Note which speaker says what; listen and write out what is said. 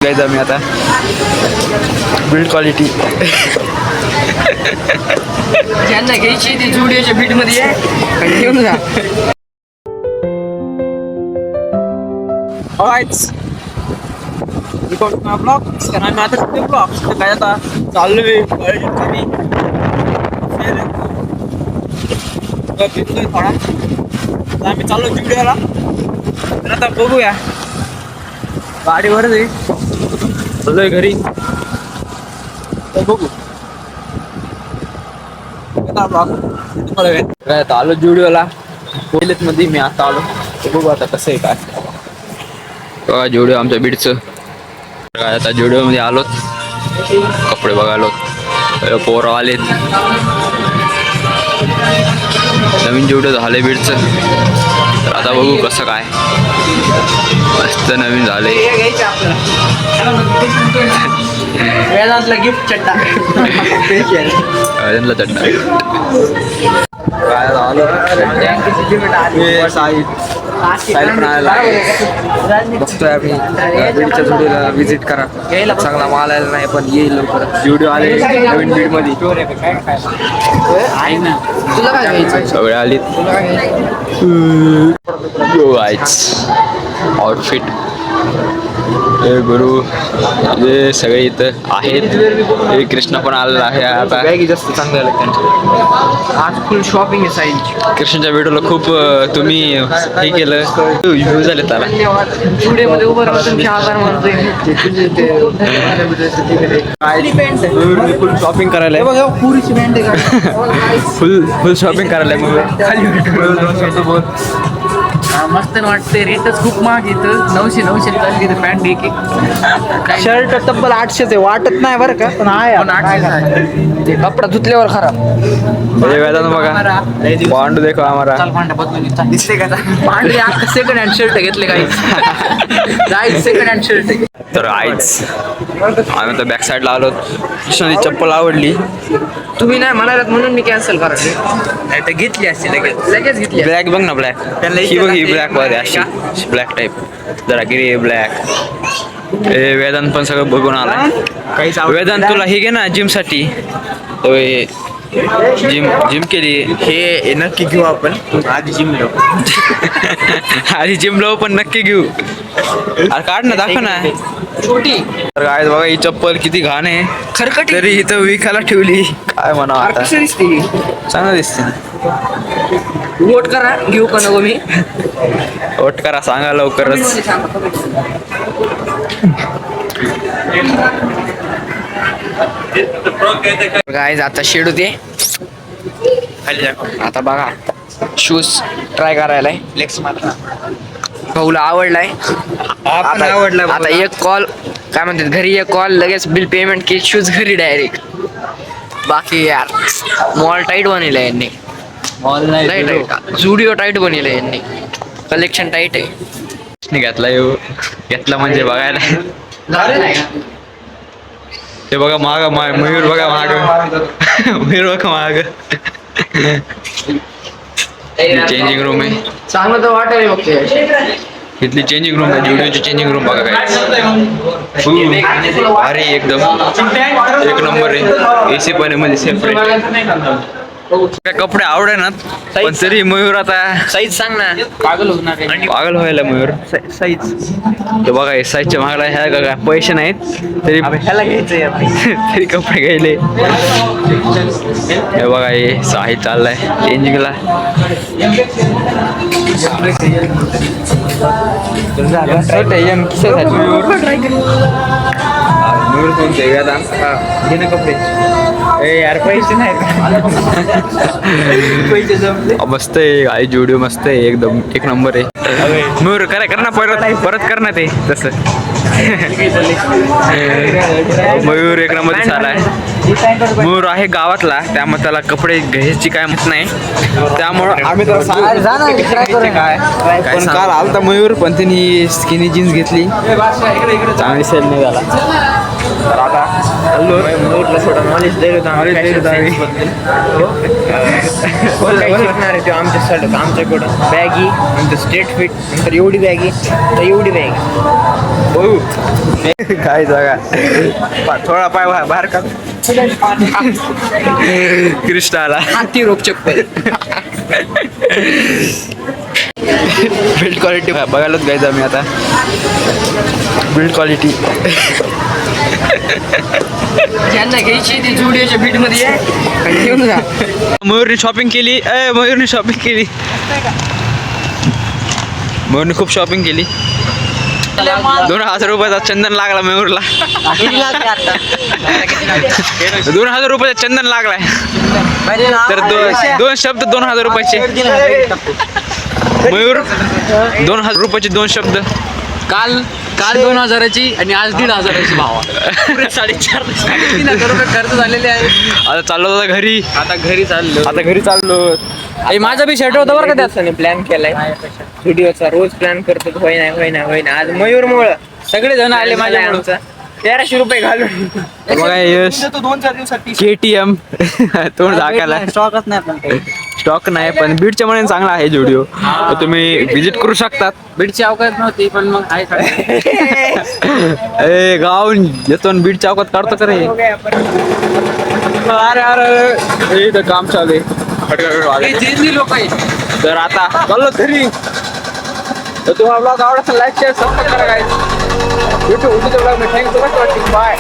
Speaker 1: जायचं आम्ही आता बिल्ड क्वालिटी
Speaker 2: ज्यांना घ्यायची ती जुडिओच्या बीटमध्ये आहे घेऊन जा.
Speaker 1: ब्लॉग कारण आम्ही आता ब्लॉग काय आता चाललोय थोडा आम्ही चाललो जुडिओला तर आता बघूया गाडीवर बोललोय घरी तर बघू काय आता आलो जुडिओला पहिलेच मध्ये मी आता आलो बघू आता कसं आहे काय जुडिओ आमच्या बीडचं काय आता जुडिओ मध्ये आलोत कपडे बघायलो पोरं आलेत नवीन जुडिओ झाले बीडचं तर आता बघू कसं काय मस्त नवीन झाले
Speaker 2: वेदांतला गिफ्ट चड्डा
Speaker 1: वेदांतला चड्डा काय आलो बघतोय आम्ही बीडच्या जुडिओला व्हिजिट करा चांगला माल आला नाही पण येईल लवकर जुडिओ आले नवीन बीड मध्ये
Speaker 2: तुला काय घ्यायचं
Speaker 1: सगळे आलीत आउटफिट हे गुरु हे सगळे इथं आहेत हे कृष्ण पण आलेला आहे आता बॅगी जास्त चांगले आले त्यांचे
Speaker 2: आज फुल शॉपिंग आहे साईज
Speaker 1: कृष्णच्या व्हिडिओला खूप तुम्ही हे केलं व्ह्यू झाले त्याला
Speaker 2: जुडिओमध्ये उभं राहून तुमची आधार म्हणतोय
Speaker 1: फुल शॉपिंग करायला
Speaker 2: बघा पुरीची पॅन्ट आहे
Speaker 1: फुल शॉपिंग करायला मग
Speaker 2: मस्त वाटते रेटच खूप महाग इथं 900 चालली तर पॅन्ट एक
Speaker 1: शर्ट तब्बल 800 आहे वाटत नाही बरं का पण आहे
Speaker 2: ते कपडा धुतल्यावर खराब
Speaker 1: बघा बॉन्ड देखो आम्हाला
Speaker 2: चाल भांडा बदलून दिसते का भांडे आता सेकंड हँड शर्ट घेतले काही सेकंड हँड शर्ट
Speaker 1: तर आईच आम्ही तर बॅक साईडला आलो कृष्णाची चप्पल आवडली
Speaker 2: तुम्ही नाही म्हणालात म्हणून मी कॅन्सल करा नाही तर घेतली असते लगेच घेतली
Speaker 1: ब्लॅक बघ ना ब्लॅक ही बघ ही ब्लॅक मध्ये अशी ब्लॅक टाईप जरा ग्रे ब्लॅक वेदांत पण सगळं बघून आलाय वेदांत तुला हे घे ना जिम साठी जिम केली
Speaker 2: हे नक्की घेऊ आपण आधी जिम लावू
Speaker 1: आधी जिम लावू पण नक्की घेऊ अरे काढ ना दाखव ना
Speaker 2: छोटी
Speaker 1: तर काय बघा ही चप्पल किती घाण आहे
Speaker 2: खरकटी
Speaker 1: तरी इथं विकायला ठेवली काय म्हणा आता
Speaker 2: कशी दिसते
Speaker 1: चांगलं दिसते
Speaker 2: वोट करा घेऊ का नको मी
Speaker 1: वोट करा सांगा लवकरच
Speaker 2: गाईज आता शेड होते आता बघा शूज ट्राय करायला फ्लेक्स मारला भाऊला आवडलाय आता एक कॉल काय म्हणतात घरी एक कॉल लगेच बिल पेमेंट की शूज घरी डायरेक्ट बाकी यार मॉल टाईट बनवला यांनी टाईट जुडिओ टाईट बनवला यांनी कलेक्शन टाईट आहे
Speaker 1: घेतला म्हणजे बघायला ते बघा महाग मयूर बघा महाग मयूर बघा महाग चेंजिंग रूम आहे
Speaker 2: चांगलं तर वाटेल
Speaker 1: इथली चेंजिंग रूम आहे जुडिओची चेंजिंग रूम बघा काय भारी एकदम एक नंबर आहे एसी पण आहे म्हणजे सेपरेट काय कपडे आवडे ना पण तरी मयूर आता
Speaker 2: साईज सांग ना पागल होणार आहे
Speaker 1: पागल व्हायला मयूर साईज तो बघा साईजच्या महागला ह्या का पैसे नाहीत तरी
Speaker 2: ह्याला घ्यायचंय
Speaker 1: तरी कपडे घ्यायले हे बघा हे साहिल चाललाय चेंजिंगला मयूर कोणते घेणं कपडे
Speaker 2: यार पैसे नाही पैसे जमले
Speaker 1: मस्त आहे आई जुडिओ मस्त आहे एकदम एक नंबर आहे मयूर कर ना परत कर ना ते तसं मयूर एक नंबर दिसायलाय मयूर आहे गावातला त्यामुळे त्याला कपडे घ्यायची काय मत नाही त्यामुळं आम्ही काय पण काल आलता मयूर पण त्यांनी स्किनी जीन्स घेतली चांगली सेल नाही झाला तर आता
Speaker 2: आमच्याकडं बॅगी नंतर स्ट्रेट फिट नंतर एवढी बॅगी तर एवढी बॅगी
Speaker 1: भाऊ काय जागा थोडा पाय बाहेर का कृष्ण आला
Speaker 2: हाती रोग चप्पल.
Speaker 1: बिल्ड क्वालिटी बघायलाच गायचं आम्ही आता. बिल्ड क्वालिटी
Speaker 2: ज्यांना घ्यायची ती जुडिओच्या बीट मध्ये आहे आणि घेऊन जा.
Speaker 1: मयूरने शॉपिंग केली. मयूरने शॉपिंग केली. मयूरने खूप शॉपिंग केली. 2,000 रुपयाचा चंदन लागला मयूरला. 2,000 रुपयाचा चंदन लागलाय. तर दोन शब्द 2,000 रुपयाचे. मयूर 2,000 रुपयाचे 2 शब्द.
Speaker 2: काल 2,000ची आणि आज 1,500ची भावा. 3,500 रुपये खर्च झालेले आहे.
Speaker 1: आता चाललो होता घरी.
Speaker 2: आता घरी
Speaker 1: चाललो.
Speaker 2: माझा बी शर्ट होता बरं का त्यात प्लॅन केलाय व्हिडिओचा. रोज प्लॅन करतो. होईना आज मयूर मुळे सगळे जण आले माझ्या. 1,300 रुपये घालून
Speaker 1: बघा यश
Speaker 3: 2-4 दिवसात
Speaker 1: KTM तोंड दाखवला.
Speaker 3: स्टॉकच नाही पण
Speaker 1: स्टॉक नाही पण बीडच्या म्हणून चांगला आहे जुडिओ. तर तुम्ही विजिट करू शकतात.
Speaker 2: बीडची अवकाश नव्हती पण मग आहे.
Speaker 1: ए गावून येतो आणि बीडच्या अवकात काढतो का रे. अरे इथं काम चालू आहे.
Speaker 2: लोक आहे.
Speaker 1: तर आता चाललो घरी. तर तुम्हाला ब्लॉग आवडला लाईक शेअर सबस्क्राईब करा. काय युट्यूब ब्लॉग मी थँक्यू. बाय.